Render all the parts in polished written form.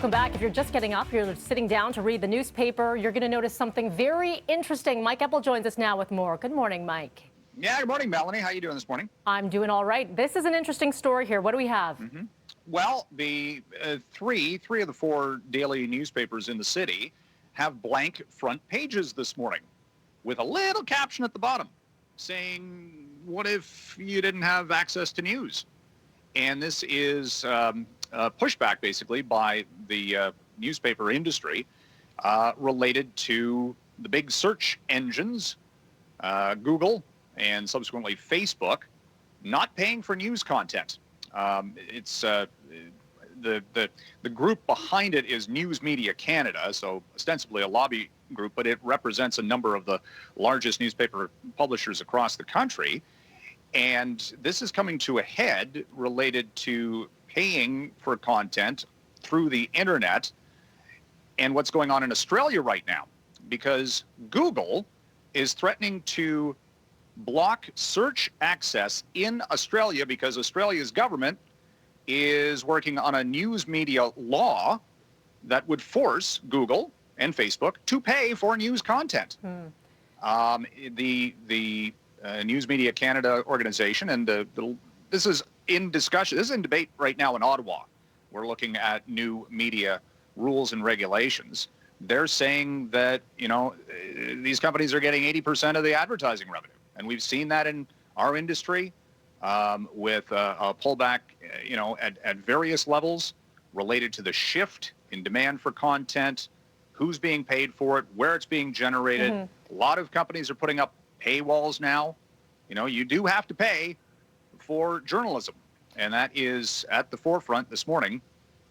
Welcome back. If you're just getting up, you're sitting down to read the newspaper, you're going to notice something very interesting. Mike Eppel joins us now with more. Good morning, Mike. Yeah, good morning, Melanie. How are you doing this morning? I'm doing all right. This is an interesting story here. What do we have? Well, the three of the four daily newspapers in the city have blank front pages this morning with a little caption at the bottom saying, what if you didn't have access to news? And this is pushback, basically, by the newspaper industry related to the big search engines, Google and subsequently Facebook, not paying for news content. It's the group behind it is News Media Canada, so ostensibly a lobby group, but it represents a number of the largest newspaper publishers across the country. And this is coming to a head related to paying for content through the internet and what's going on in Australia right now, because Google is threatening to block search access in Australia because Australia's government is working on a news media law that would force Google and Facebook to pay for news content. The News Media Canada organization, and this is in discussion, this is in debate right now in Ottawa. We're looking at new media rules and regulations. They're saying that, you know, these companies are getting 80% of the advertising revenue. And we've seen that in our industry with a pullback, you know, at various levels related to the shift in demand for content, who's being paid for it, where it's being generated. A lot of companies are putting up paywalls now. You know, you do have to pay for journalism, and that is at the forefront this morning,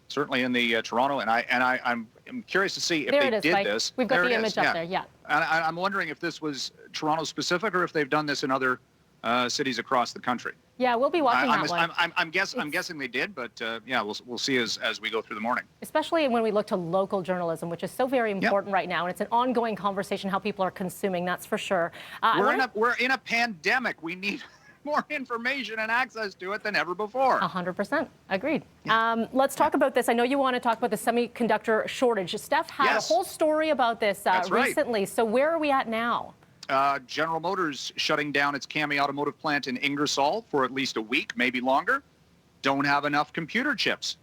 certainly in the Toronto. And I'm curious to see if There they it is, did Mike. this. We've got There the it image is, up yeah. there, yeah. And I'm wondering if this was Toronto specific or if they've done this in other cities across the country. Yeah, we'll be watching that one. I'm guessing they did, but yeah, we'll see as we go through the morning. Especially when we look to local journalism, which is so very important right now, and it's an ongoing conversation how people are consuming. That's for sure. We're in a pandemic. We need more information and access to it than ever before. 100%. Agreed. Let's talk about this. I know you want to talk about the semiconductor shortage. Steph had a whole story about this recently. Right. So where are we at now? General Motors shutting down its Cami automotive plant in Ingersoll for at least a week, maybe longer. Don't have enough computer chips.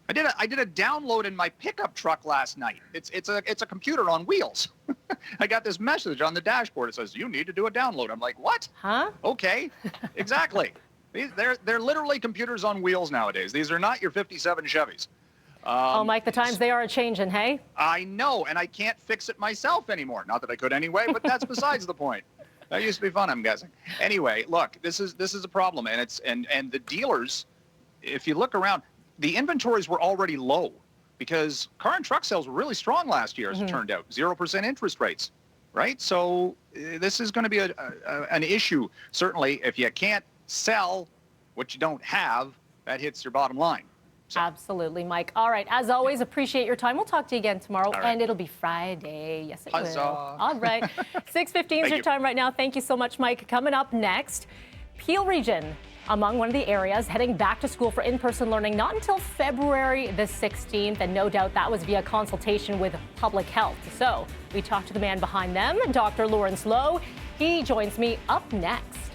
I did a download in my pickup truck last night. It's a computer on wheels. I got this message on the dashboard. It says you need to do a download. I'm like, what? Huh? Okay, exactly. They're literally computers on wheels nowadays. These are not your 57 Chevys. Oh, Mike, the times they are a-changing, hey? I know, and I can't fix it myself anymore. Not that I could anyway, but that's besides the point. That used to be fun, I'm guessing. Anyway, look, this is a problem, and the dealers, if you look around, the inventories were already low because car and truck sales were really strong last year, as it turned out. 0% interest rates, right? So this is going to be an issue. Certainly, if you can't sell what you don't have, that hits your bottom line. So. Absolutely, Mike. All right. As always, appreciate your time. We'll talk to you again tomorrow, and it'll be Friday. Yes, it will. All right. 6:15 is your time right now. Thank you so much, Mike. Coming up next, Peel Region among one of the areas heading back to school for in-person learning not until February the 16th, and no doubt that was via consultation with public health. So we talked to the man behind them, Dr. Lawrence Lowe. He joins me up next.